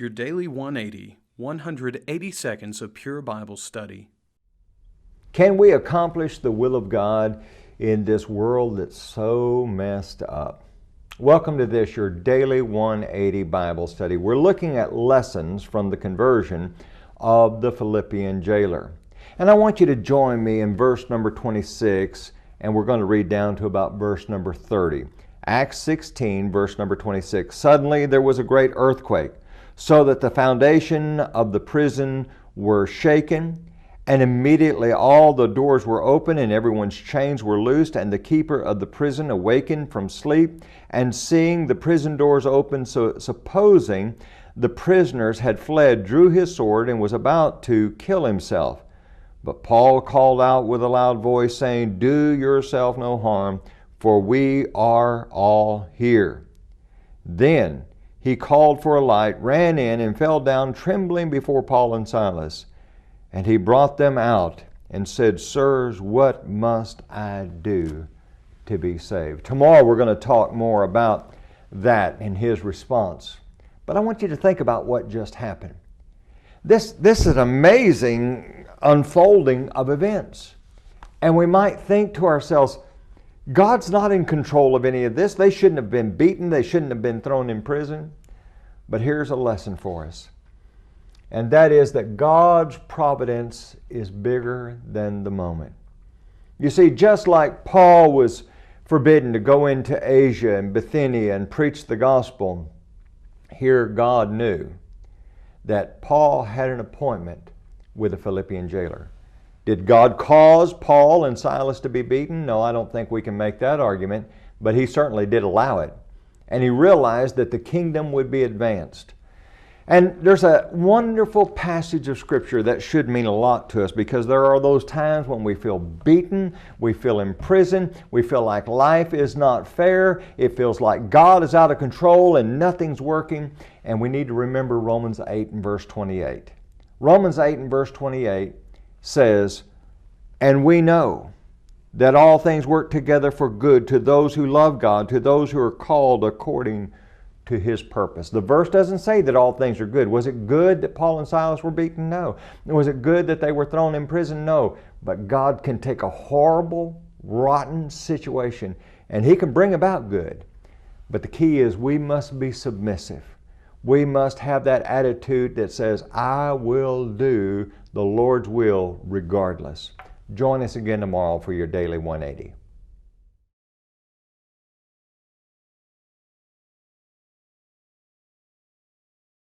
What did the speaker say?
Your Daily 180, 180 seconds of pure Bible study. Can we accomplish the will of God in this world that's so messed up? Welcome to this, your Daily 180 Bible study. We're looking at lessons from the conversion of the Philippian jailer. And I want you to join me in verse number 26, and we're going to read down to about verse number 30. Acts 16, verse number 26. Suddenly there was a great earthquake, so that the foundation of the prison were shaken, and immediately all the doors were open and everyone's chains were loosed, and the keeper of the prison awakened from sleep, and seeing the prison doors open, so supposing the prisoners had fled, drew his sword and was about to kill himself. But Paul called out with a loud voice, saying, "Do yourself no harm, for we are all here." Then he called for a light, ran in, and fell down trembling before Paul and Silas. And he brought them out and said, "Sirs, what must I do to be saved?" Tomorrow we're going to talk more about that and his response. But I want you to think about what just happened. This is an amazing unfolding of events. And we might think to ourselves, God's not in control of any of this. They shouldn't have been beaten. They shouldn't have been thrown in prison. But here's a lesson for us. And that is that God's providence is bigger than the moment. You see, just like Paul was forbidden to go into Asia and Bithynia and preach the gospel, here God knew that Paul had an appointment with the Philippian jailer. Did God cause Paul and Silas to be beaten? No, I don't think we can make that argument, but he certainly did allow it. And he realized that the kingdom would be advanced. And there's a wonderful passage of Scripture that should mean a lot to us, because there are those times when we feel beaten, we feel imprisoned, we feel like life is not fair, it feels like God is out of control and nothing's working, and we need to remember Romans 8 and verse 28. Romans 8 and verse 28 says, "And we know that all things work together for good to those who love God, to those who are called according to His purpose." The verse doesn't say that all things are good. Was it good that Paul and Silas were beaten? No. Was it good that they were thrown in prison? No. But God can take a horrible, rotten situation and He can bring about good. But the key is we must be submissive. We must have that attitude that says, "I will do the Lord's will regardless." Join us again tomorrow for your Daily 180.